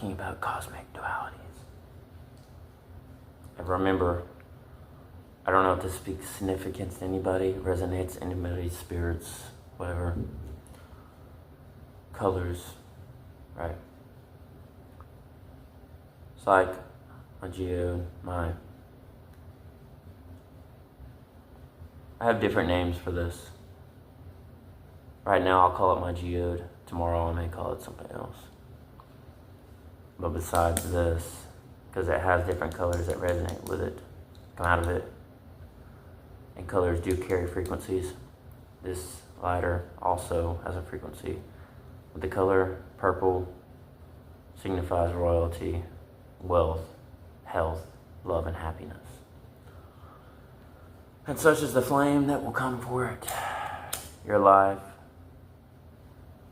talking about cosmic dualities. And remember, I don't know if this speaks significance to anybody, resonates anybody's spirits, whatever. Colors, right? It's like my geode, I have different names for this. Right now I'll call it my geode. Tomorrow I may call it something else. But besides this, because it has different colors that resonate with it, come out of it. And colors do carry frequencies. This lighter also has a frequency. With the color purple signifies royalty, wealth, health, love, and happiness. And such is the flame that will come for it. Your life,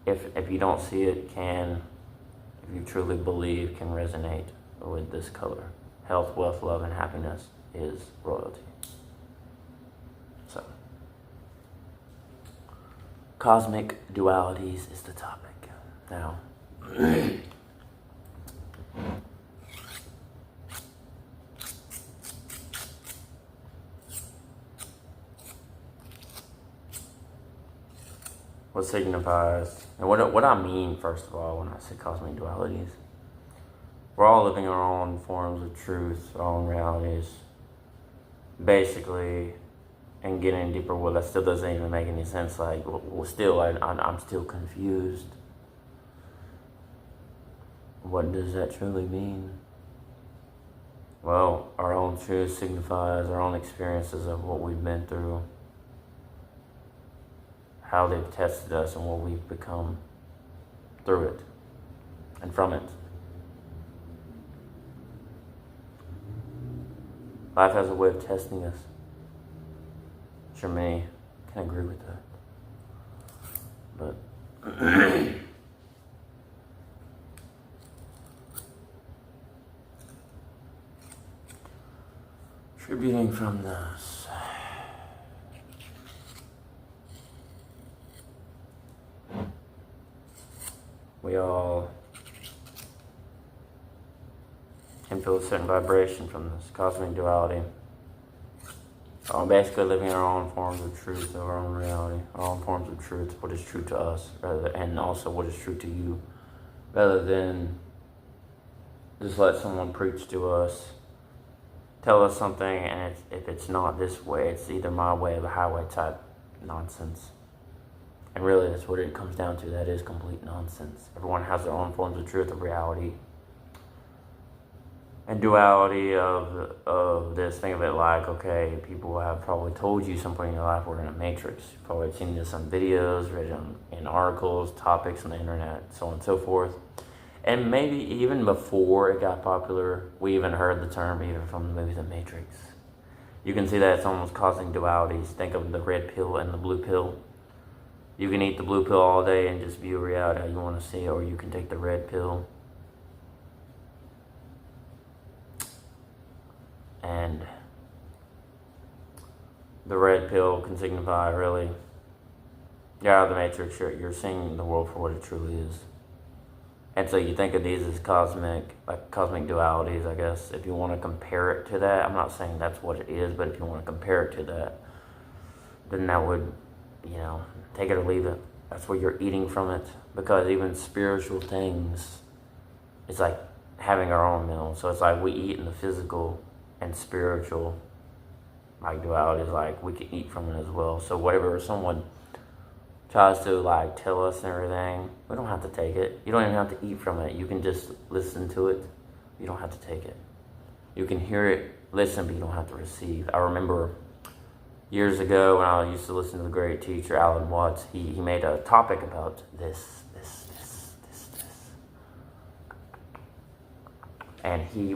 if you don't see it, if you truly believe, can resonate with this color. Health, wealth, love, and happiness is royalty. So, cosmic dualities is the topic. Now, what signifies, and what I mean, first of all, when I say cosmic dualities, we're all living our own forms of truth, our own realities, basically, and getting deeper with that still doesn't even make any sense. Like, I'm still confused. What does that truly mean? Well, our own truth signifies our own experiences of what we've been through, how they've tested us, and what we've become through it and from it. Life has a way of testing us. Sure, many can agree with that. But attributing from this, we all can feel a certain vibration from this cosmic duality. Basically living our own forms of truth, our own reality, our own forms of truth, what is true to us, and also what is true to you, rather than just let someone preach to us, tell us something, and if it's not this way, it's either my way or the highway type nonsense. And really, that's what it comes down to. That is complete nonsense. Everyone has their own forms of truth, of reality, and duality of this. Think of it like, okay, people have probably told you some point in your life we're in a matrix. You've probably seen this on videos, read it in articles, topics on the internet, so on and so forth. And maybe even before it got popular, we even heard the term even from the movie The Matrix. You can see that it's almost causing dualities. Think of the red pill and the blue pill. You can eat the blue pill all day and just view reality how you want to see it, or you can take the red pill and the red pill can signify, really, you're out of the matrix, you're seeing the world for what it truly is. And so you think of these as cosmic dualities, I guess, if you want to compare it to that. I'm not saying that's what it is, but if you want to compare it to that, then that would, take it or leave it. That's where you're eating from it. Because even spiritual things, it's like having our own meal. So it's like we eat in the physical and spiritual, like duality is like we can eat from it as well. So whatever someone tries to tell us and everything, we don't have to take it. You don't even have to eat from it. You can just listen to it. You don't have to take it. You can hear it, listen, but you don't have to receive. I remember years ago when I used to listen to the great teacher Alan Watts, he made a topic about this. And he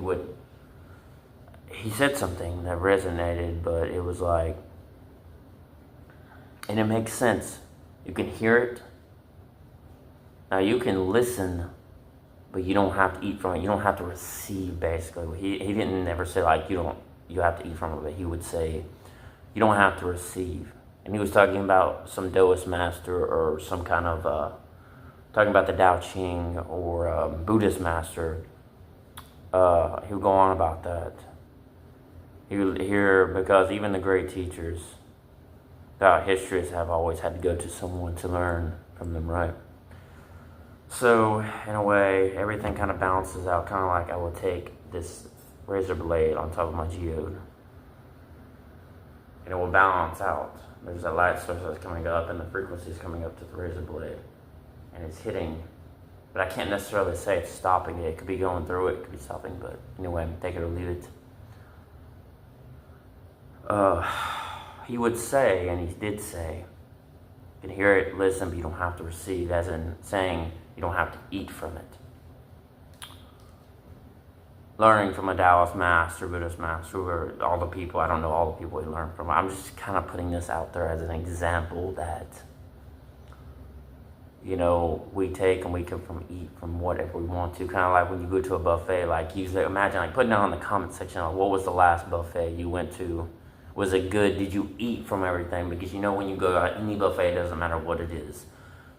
said something that resonated, but it was like, and it makes sense. You can hear it. Now you can listen, but you don't have to eat from it. You don't have to receive, basically. He didn't never say you have to eat from it, but he would say you don't have to receive. And he was talking about some Taoist master or some kind of talking about the Tao Ching or Buddhist master, he would go on about that. He would hear, because even the great teachers throughout history have always had to go to someone to learn from them, right? So, in a way, everything kind of balances out, kind of like I will take this razor blade on top of my geode, and it will balance out. There's a light source that's coming up, and the frequency is coming up to the razor blade, and it's hitting. But I can't necessarily say it's stopping it. It could be going through it, it could be stopping, but anyway, take it or leave it. He would say, and he did say, you can hear it, listen, but you don't have to receive, as in saying you don't have to eat from it. Learning from a Taoist master, Buddhist master, or all the people, I don't know all the people he learned from. I'm just kind of putting this out there as an example that, you know, we take and we can eat from whatever we want to. Kind of like when you go to a buffet, like usually imagine like putting down in the comment section, like, what was the last buffet you went to? Was it good? Did you eat from everything? Because you know when you go to any buffet, it doesn't matter what it is.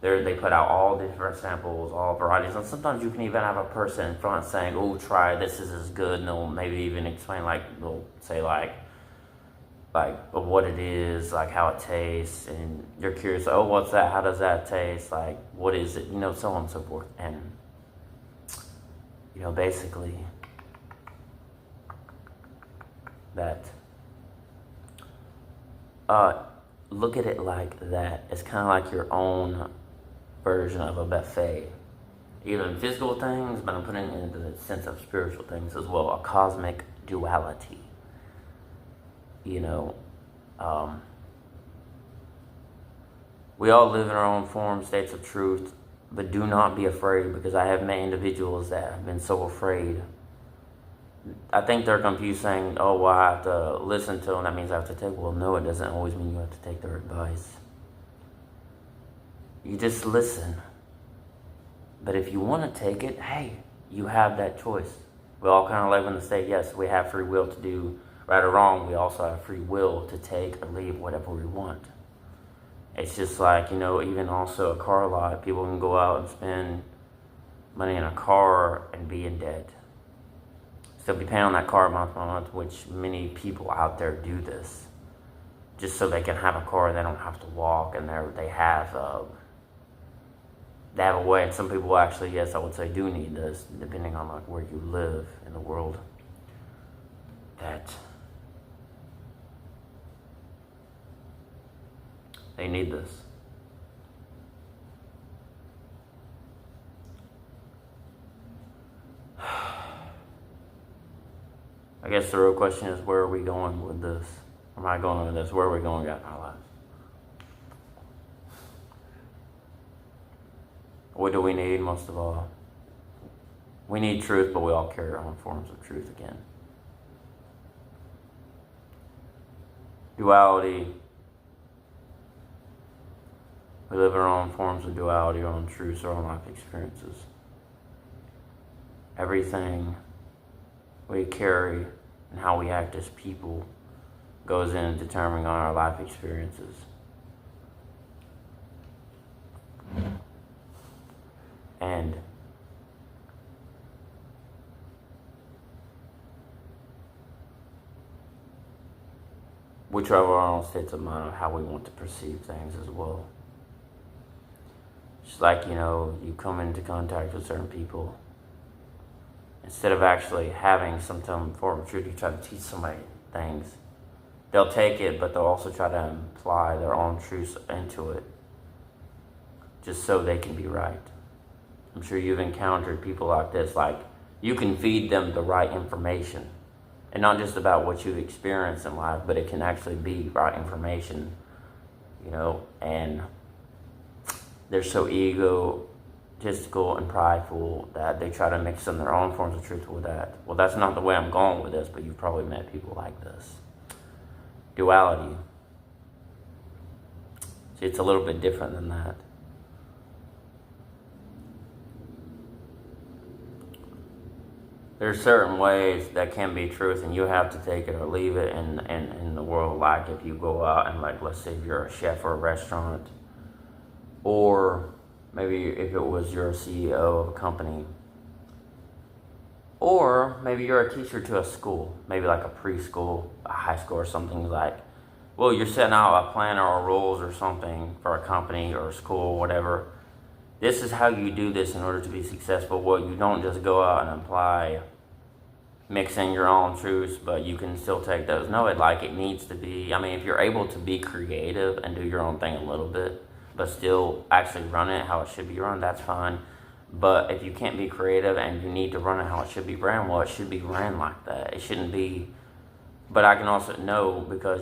They put out all different samples, all varieties, and sometimes you can even have a person in front saying, "Oh, try this is as good," and they'll maybe even explain, like they'll say like what it is, like how it tastes, and you're curious. Oh, what's that? How does that taste? Like, what is it? You know, so on and so forth. And you know, basically that. Look at it like that. It's kind of like your own version of a buffet. Even physical things, but I'm putting it into the sense of spiritual things as well. A cosmic duality. You know, we all live in our own form, states of truth, but do not be afraid, because I have met individuals that have been so afraid. I think they're confused saying, oh, well, I have to listen to them, that means I have to take. Well, no, it doesn't always mean you have to take their advice. You just listen. But if you want to take it, hey, you have that choice. We all kind of live in the state, yes, we have free will to do right or wrong. We also have free will to take or leave whatever we want. It's just like, you know, even also a car lot, people can go out and spend money in a car and be in debt. So be paying on that car month by month, which many people out there do this, just so they can have a car, they don't have to walk, and they have a way. And some people actually, yes, I would say, do need this, depending on like where you live in the world. That they need this. I guess the real question is, where are we going with this? Where am I going with this? Where are we going in our lives? What do we need most of all? We need truth, but we all carry our own forms of truth again. Duality. We live our own forms of duality, our own truths, our own life experiences. Everything we carry and how we act as people goes in determining on our life experiences. And we travel our own states of mind of how we want to perceive things as well. Just like, you know, you come into contact with certain people, instead of actually having some form of truth, you try to teach somebody things. They'll take it, but they'll also try to imply their own truths into it, just so they can be right. I'm sure you've encountered people like this. Like, you can feed them the right information, and not just about what you've experienced in life, but it can actually be right information, you know, and they're so egotistical and prideful that they try to mix in their own forms of truth with that. Well, that's not the way I'm going with this, but you've probably met people like this. Duality. See, it's a little bit different than that. There's certain ways that can be truth, and you have to take it or leave it in the world. Like if you go out and, like, let's say if you're a chef or a restaurant, or maybe if it was you're a CEO of a company, or maybe you're a teacher to a school, maybe like a preschool, a high school, or something like, well, you're setting out a plan or rules or something for a company or a school, whatever. This is how you do this in order to be successful. Well, you don't just go out and apply, mix in your own truths, but you can still take those. No, it needs to be, I mean, if you're able to be creative and do your own thing a little bit, but still actually run it how it should be run, that's fine. But if you can't be creative and you need to run it how it should be ran, well, it should be ran like that. It shouldn't be, but I can also know, because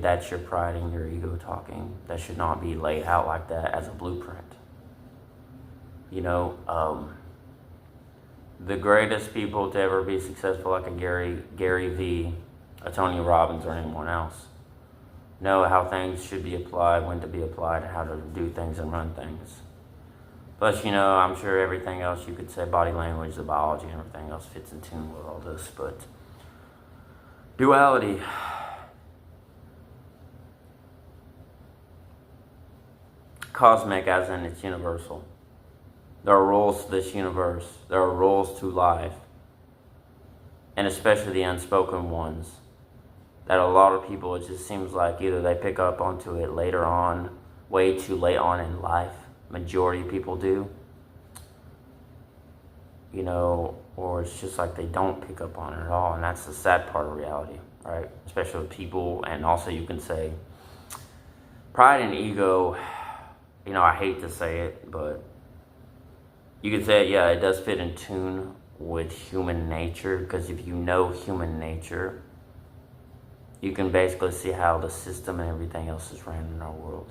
that's your pride and your ego talking. That should not be laid out like that as a blueprint. You know, the greatest people to ever be successful, like a Gary Vee, a Tony Robbins, or anyone else, know how things should be applied, when to be applied, and how to do things and run things. Plus, you know, I'm sure everything else you could say, body language, the biology, and everything else fits in tune with all this. But duality. Cosmic, as in it's universal. There are rules to this universe. There are rules to life. And especially the unspoken ones. That a lot of people, it just seems like either they pick up onto it later on, way too late on in life. Majority of people do. You know, or it's just like they don't pick up on it at all. And that's the sad part of reality, right? Especially with people. And also you can say, pride and ego, you know, I hate to say it, but you can say, yeah, it does fit in tune with human nature, because if you know human nature, you can basically see how the system and everything else is ran in our world.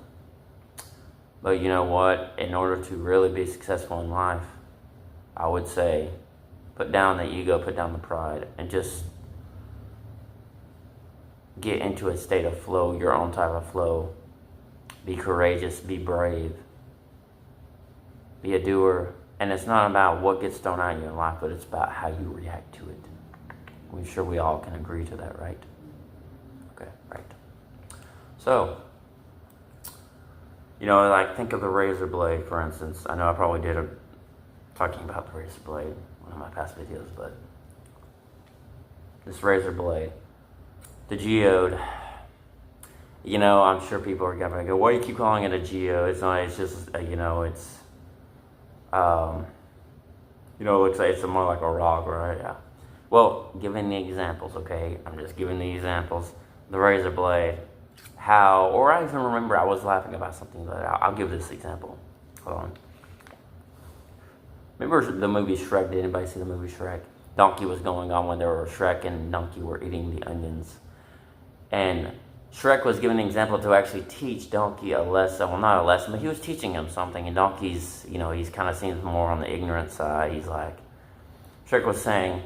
But you know what? In order to really be successful in life, I would say, put down the ego, put down the pride, and just get into a state of flow, your own type of flow. Be courageous, be brave, be a doer. And it's not about what gets thrown at you in life, but it's about how you react to it. I'm sure we all can agree to that, right? Okay, right. So, you know, like, think of the razor blade, for instance. I know I probably did talking about the razor blade, one of my past videos, but this razor blade, the geode, you know, I'm sure people are gonna go, why do you keep calling it a geode? It's not, it's just, you know, it's, you know, it looks like it's more like a rock, right? Yeah. Well, giving the examples, okay? I'm just giving the examples. The razor blade, how, or I even remember I was laughing about something, but I'll give this example. Hold on. Remember the movie Shrek? Did anybody see the movie Shrek? Donkey was going on when Shrek and Donkey were eating the onions. And Shrek was giving an example to actually teach Donkey a lesson. Well, not a lesson, but he was teaching him something. And Donkey's, you know, he's kind of seems more on the ignorant side. He's like, Shrek was saying,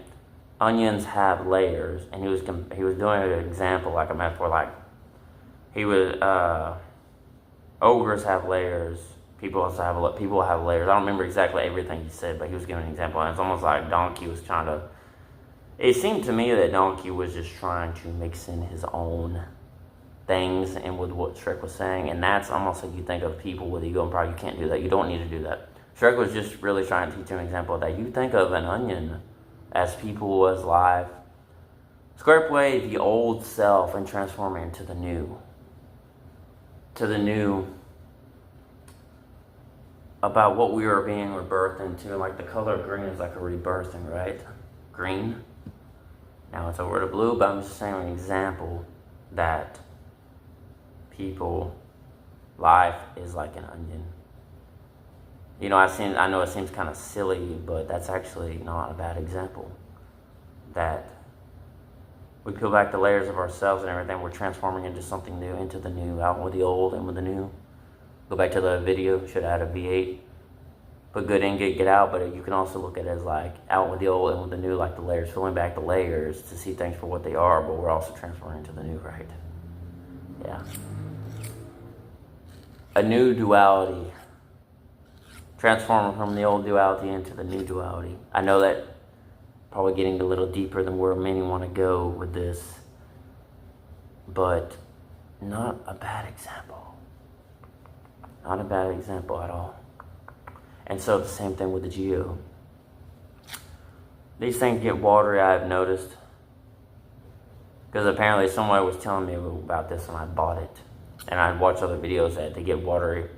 onions have layers. And he was doing an example, like a metaphor, like, ogres have layers. People have layers. I don't remember exactly everything he said, but he was giving an example. And it's almost like Donkey was trying to, it seemed to me that Donkey was just trying to mix in his own things and with what Shrek was saying. And that's almost like you think of people with ego and pride. You can't do that. You don't need to do that. Shrek was just really trying to teach him an example that you think of an onion as people, as life. Scrape away the old self and transform it into the new. To the new, about what we are being rebirthed into. Like the color of green is like a rebirthing, right? Green. Now it's over to blue, but I'm just saying an example that life is like an onion. You know, I know it seems kind of silly, but that's actually not a bad example. That we peel back the layers of ourselves and everything, we're transforming into something new, into the new, out with the old and with the new. Go back to the video, should add a V8. Put good in, get out, but you can also look at it as like out with the old and with the new, like the layers, filling back the layers to see things for what they are, but we're also transferring to the new, right? Yeah. A new duality. Transforming from the old duality into the new duality. I know that probably getting a little deeper than where many want to go with this, but not a bad example. Not a bad example at all. And so the same thing with the geo. These things get watery, I've noticed. Because apparently someone was telling me about this when I bought it. And I'd watch other videos that they get watery.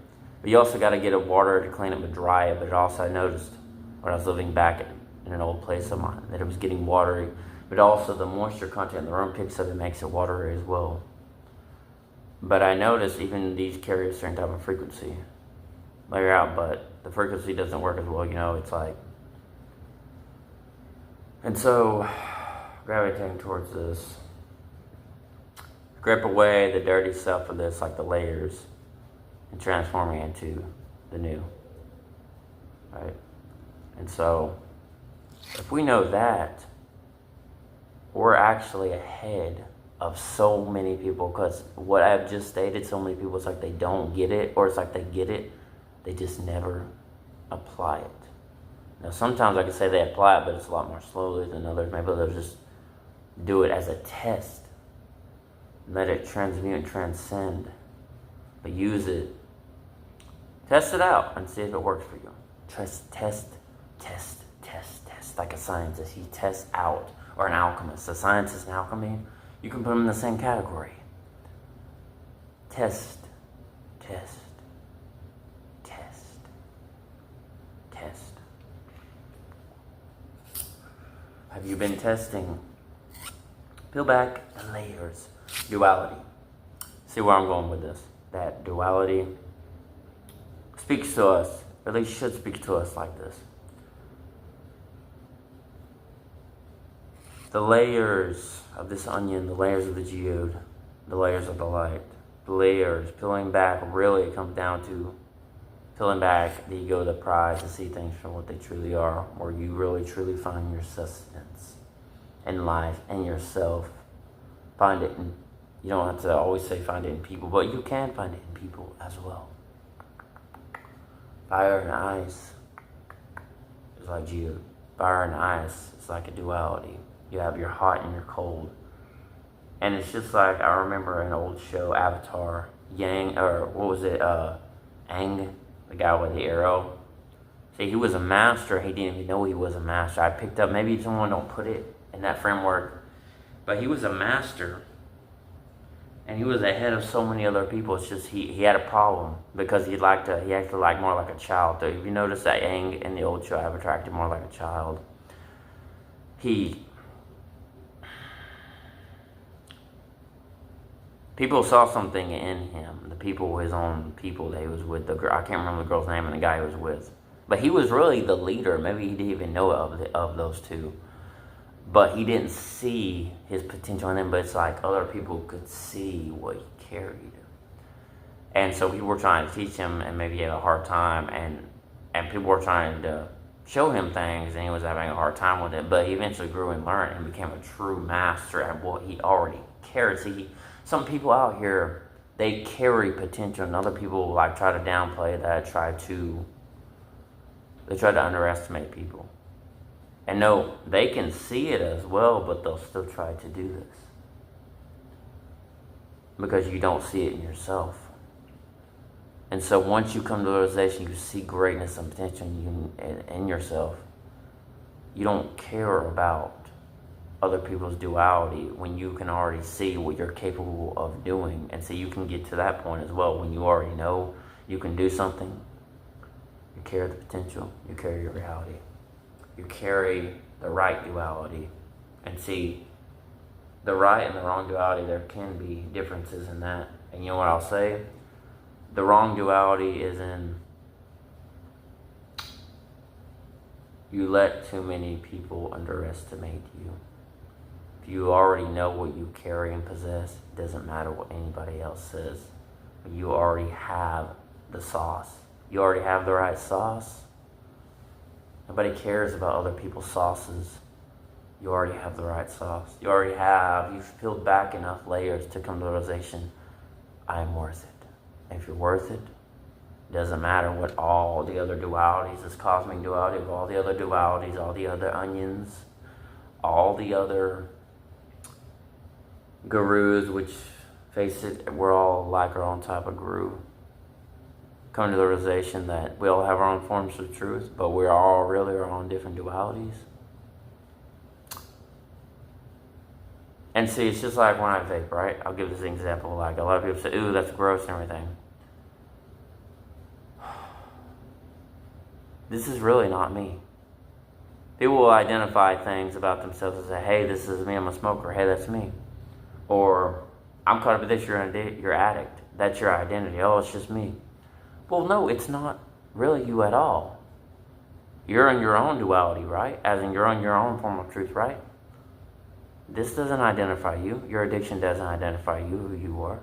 But you also got to get it water to clean it and dry it. But also I noticed when I was living back in an old place of mine that it was getting watery. But also the moisture content in the room picks up and makes it watery as well. But I noticed even these carry a certain type of frequency. Layer out, but the frequency doesn't work as well, you know, it's like. And so, gravitating towards this. Grip away the dirty stuff of this, like the layers, and transforming into the new. Right? And so, if we know that, we're actually ahead of so many people, because what I've just stated, so many people, it's like they don't get it, or it's like they get it, they just never apply it. Now, sometimes I can say they apply it, but it's a lot more slowly than others. Maybe they'll just do it as a test. Let it transmute and transcend. But use it. Test it out and see if it works for you. Test. Like a scientist, he tests out. Or an alchemist. A scientist and alchemy, you can put them in the same category. Test. Have you been testing? Peel back the layers. Duality. See where I'm going with this. That duality speaks to us, or at least should speak to us like this. The layers of this onion, the layers of the geode, the layers of the light, the layers, peeling back, really it comes down to peeling back the ego, the pride, to see things for what they truly are, where you really truly find your sustenance in life and yourself. Find it in, you don't have to always say find it in people, but you can find it in people as well. Fire and ice is like geode. Fire and ice is like a duality. You have your hot and your cold. And it's just like, I remember an old show, Avatar, Yang, or what was it, Aang, the guy with the arrow. See, he was a master. He didn't even know he was a master. I picked up, maybe someone don't put it in that framework, but he was a master. And he was ahead of so many other people. It's just, he had a problem because he acted like more like a child. So if you notice that Aang in the old show, Avatar acted more like a child. People saw something in him. The people, his own people that he was with. The girl, I can't remember the girl's name and the guy he was with. But he was really the leader. Maybe he didn't even know of those two. But he didn't see his potential in him. But it's like other people could see what he carried. And so people were trying to teach him, and maybe he had a hard time. And people were trying to show him things, and he was having a hard time with it. But he eventually grew and learned and became a true master at what he already carried. See, some people out here, they carry potential, and other people like try to downplay that, try to underestimate people. And no, they can see it as well, but they'll still try to do this because you don't see it in yourself. And so once you come to the realization, you see greatness and potential in yourself, you don't care about other people's duality when you can already see what you're capable of doing. And so you can get to that point as well when you already know you can do something. You carry the potential, you carry your reality, you carry the right duality. And see, the right and the wrong duality, there can be differences in that. And you know what I'll say? The wrong duality is in you let too many people underestimate you. If you already know what you carry and possess, it doesn't matter what anybody else says. But you already have the sauce. You already have the right sauce. Nobody cares about other people's sauces. You already have the right sauce. You've peeled back enough layers to come to the realization, I'm worth it. And if you're worth it, it doesn't matter what all the other dualities, this cosmic duality of all the other dualities, all the other onions, all the other gurus, which, face it, we're all like our own type of guru. come to the realization that we all have our own forms of truth, but we're all really our own different dualities. And see, it's just like when I vape, right? I'll give this example. Like, a lot of people say, ooh, that's gross and everything. This is really not me. People will identify things about themselves and say, hey, this is me, I'm a smoker. Hey, that's me. Or, I'm caught up with this, you're an addict. That's your identity. Oh, it's just me. Well, no, it's not really you at all. You're in your own duality, right? As in, you're on your own form of truth, right? This doesn't identify you. Your addiction doesn't identify you, who you are.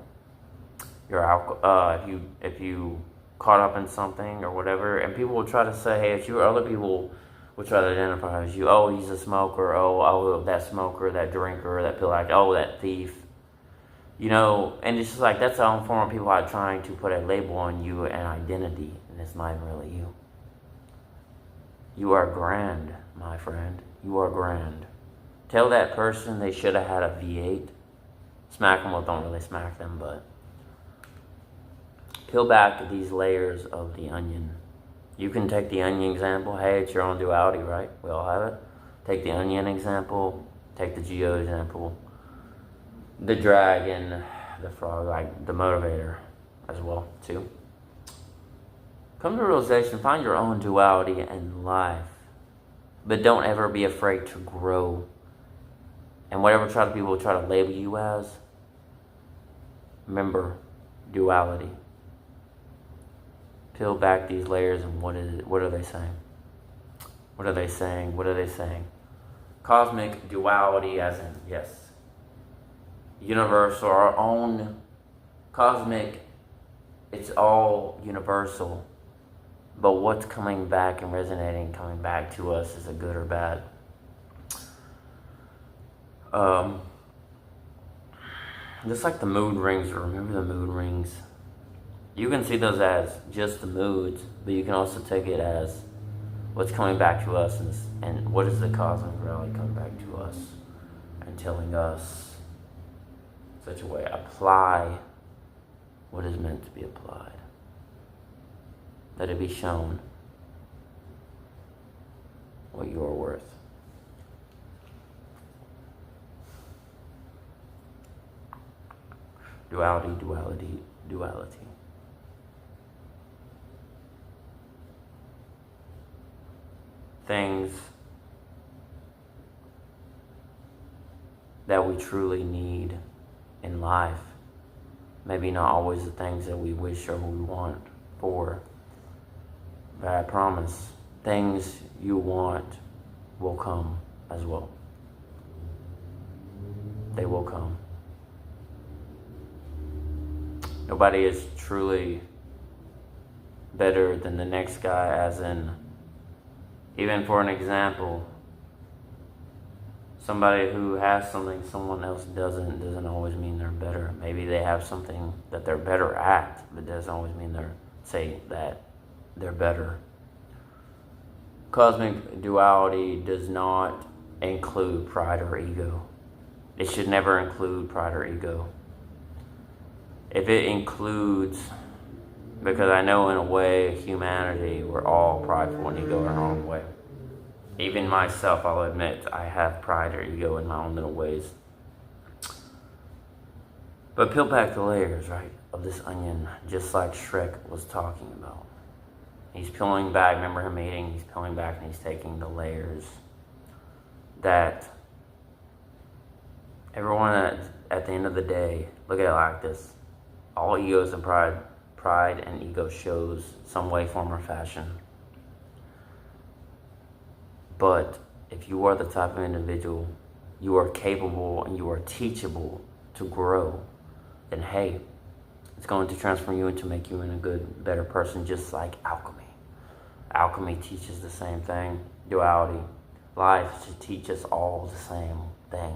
If you caught up in something or whatever, and people will try to say, hey, it's you. Other people will try to identify as you. Oh, he's a smoker. Oh, that smoker, that drinker, that pill addict. Oh, that thief. You know, and it's just like, that's the own form of people are trying to put a label on you and identity, and it's not even really you. You are grand, my friend. You are grand. Tell that person they should have had a V8. Smack them, well, don't really smack them, but peel back these layers of the onion. You can take the onion example. Hey, it's your own duality, right? We all have it. Take the onion example. Take the geo example. The dragon, the frog, like the motivator as well, too. Come to realization, find your own duality in life. But don't ever be afraid to grow. And whatever people try to label you as, remember, duality. Peel back these layers and what is it? What are they saying? What are they saying? What are they saying? Cosmic duality as in, yes, universal, our own cosmic, it's all universal. But what's coming back and resonating, coming back to us, is it good or bad? Just like the mood rings, remember the mood rings? You can see those as just the moods, but you can also take it as what's coming back to us and what is the cosmic reality coming back to us and telling us in such a way. Apply what is meant to be applied. Let it be shown what you are worth. Duality, duality, duality. Things that we truly need in life. Maybe not always the things that we wish or we want for. But I promise, things you want will come as well. They will come. Nobody is truly better than the next guy, as in, even for an example, somebody who has something someone else doesn't always mean they're better. Maybe they have something that they're better at, but doesn't always mean they're better. Cosmic duality does not include pride or ego. It should never include pride or ego. If it includes, because I know in a way, humanity, we're all prideful and ego in our own way. Even myself, I'll admit, I have pride or ego in my own little ways. But peel back the layers, right, of this onion, just like Shrek was talking about. He's peeling back, remember him eating, he's peeling back and he's taking the layers that everyone at the end of the day, look at it like this. All egos and pride and ego shows some way, form, or fashion. But if you are the type of individual, you are capable and you are teachable to grow, then hey, it's going to transform you and to make you in a good, better person, just like alchemy. Alchemy teaches the same thing. Duality. Life should teach us all the same thing.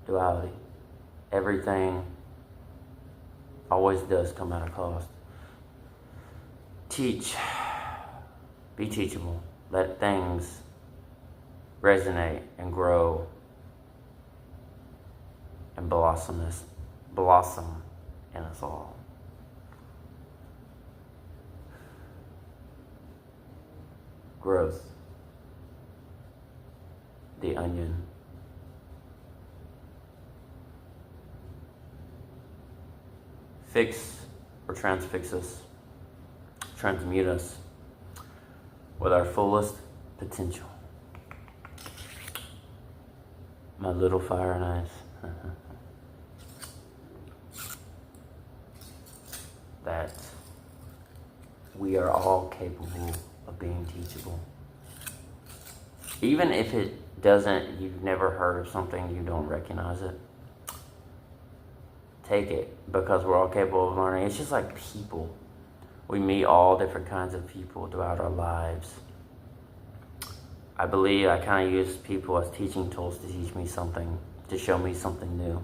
Duality. Everything always does come at a cost. Teach. Be teachable. Let things resonate and grow and blossom in us all. growth. The onion. Fix or transfix us, transmute us with our fullest potential. My little fire and ice. That we are all capable of being teachable. Even if it doesn't, you've never heard of something, you don't recognize it. Take it, because we're all capable of learning. It's just like people. We meet all different kinds of people throughout our lives. I believe I kind of use people as teaching tools to teach me something, to show me something new.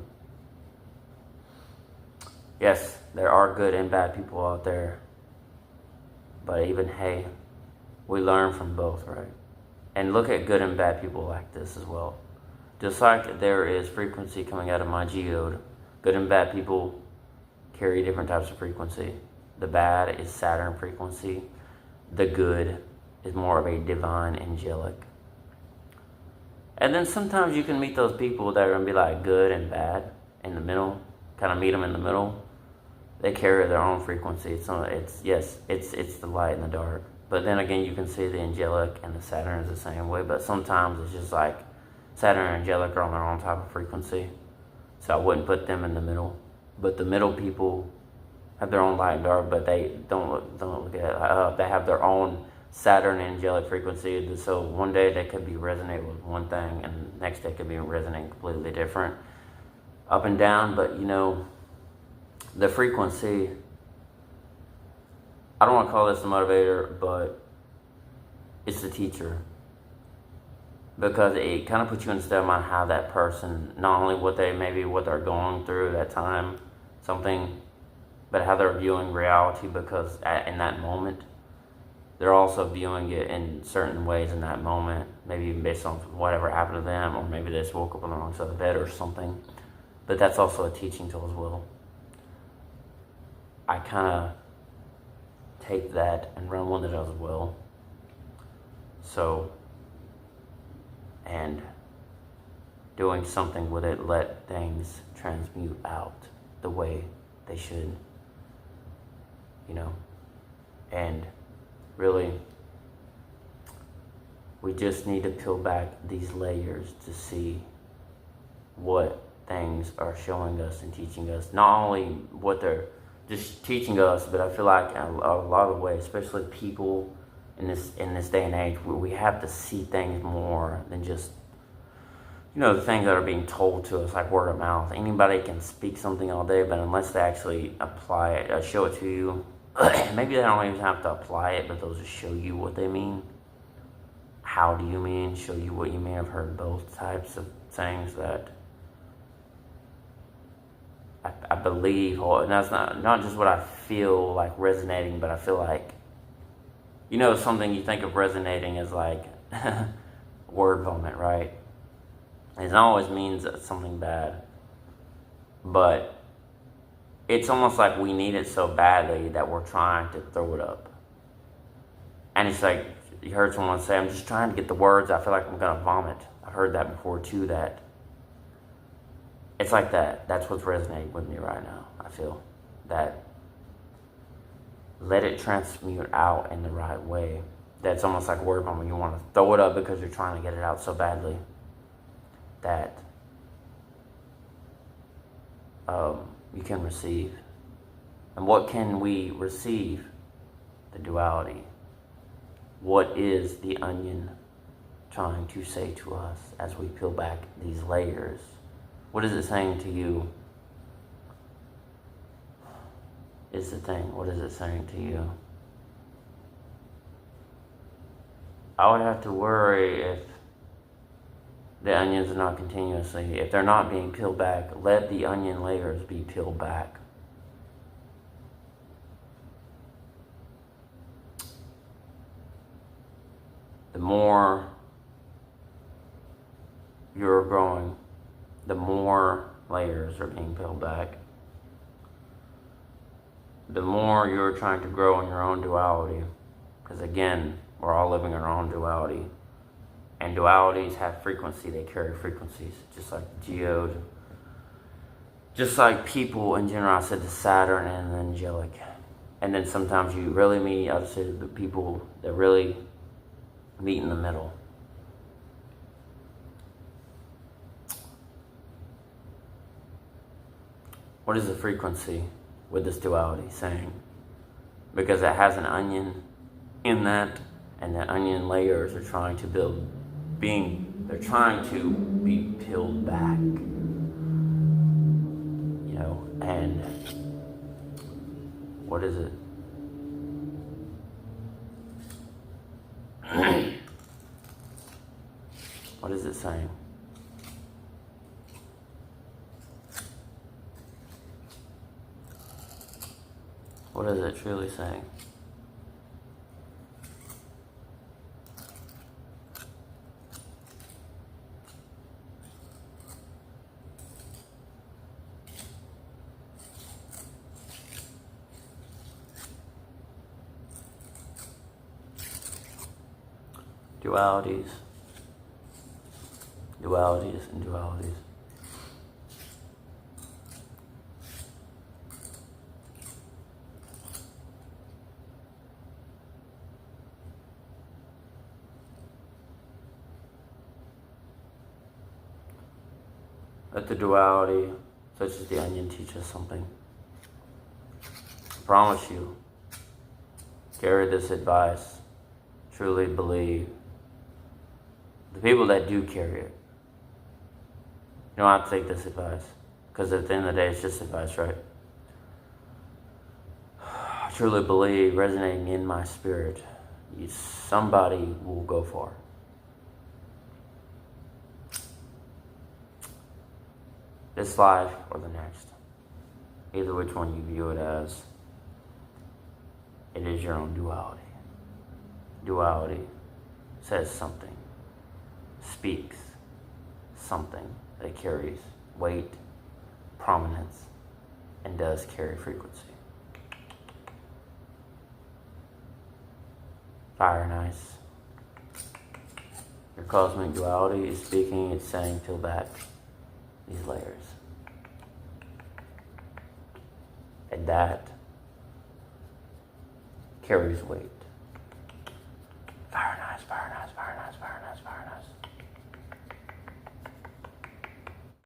Yes, there are good and bad people out there. But even, hey, we learn from both, right? And look at good and bad people like this as well. Just like there is frequency coming out of my geode, good and bad people carry different types of frequency. The bad is Saturn frequency. The good is more of a divine angelic. And then sometimes you can meet those people that are going to be like good and bad in the middle. Kind of meet them in the middle. They carry their own frequency. It's the light and the dark. But then again, you can see the angelic and the Saturn is the same way. But sometimes it's just like Saturn and angelic are on their own type of frequency. So I wouldn't put them in the middle. But the middle people have their own light and dark, but they don't look at it. They have their own Saturn angelic frequency. So one day they could be resonating with one thing, and next day could be resonating completely different, up and down. But you know, the frequency, I don't want to call this the motivator, but it's the teacher. Because it kind of puts you in state of mind how that person, not only what they're going through that time, something, but how they're viewing reality, because in that moment, they're also viewing it in certain ways in that moment, maybe even based on whatever happened to them, or maybe they just woke up on the wrong side of the bed or something. But that's also a teaching tool as well. I kind of take that and run one of those as well. So, and doing something with it, let things transmute out the way they should, you know. And really, we just need to peel back these layers to see what things are showing us and teaching us. Not only what they're just teaching us, but I feel like in a lot of ways, especially people in this day and age, where we have to see things more than just, you know, the things that are being told to us, like word of mouth. Anybody can speak something all day, but unless they actually apply it, show it to you, maybe they don't even have to apply it, but they'll just show you what they mean. How do you mean? Show you what you mean. I've heard both types of things that I believe, and that's not just what I feel like resonating, but I feel like, you know, something you think of resonating as like word vomit, right? It always means something bad, but it's almost like we need it so badly that we're trying to throw it up. And it's like, you heard someone say, I'm just trying to get the words, I feel like I'm gonna vomit. I've heard that before too, that it's like that. That's what's resonating with me right now. I feel that let it transmute out in the right way. That's almost like word vomit. You want to throw it up because you're trying to get it out so badly that you can receive. And what can we receive? The duality. What is the onion trying to say to us as we peel back these layers? What is it saying to you? Is the thing. What is it saying to you? I would have to worry if the onions are not continuously, if they're not being peeled back, let the onion layers be peeled back. The more you're growing, the more layers are being peeled back. The more you're trying to grow in your own duality. Because again, We're all living in our own duality. And dualities have frequency, they carry frequencies, just like geode, just like people in general. I said the Saturn and the angelic. And then sometimes you really meet, I said the people that really meet in the middle. What is the frequency with this duality saying? Because it has an onion in that, and the onion layers are trying to they're trying to be peeled back. You know, and what is it? What is it saying? What is it truly saying? Dualities, dualities, and dualities. Let the duality, such as the onion, teach us something. I promise you, carry this advice. Truly believe. The people that do carry it, you don't have to take this advice, because at the end of the day, it's just advice, right? I truly believe, resonating in my spirit, somebody will go far. This life or the next. Either which one you view it as, it is your own duality. Duality says something, speaks something that carries weight, prominence, and does carry frequency. Fire and ice. Your cosmic duality is speaking, it's saying, peel back these layers. And that carries weight.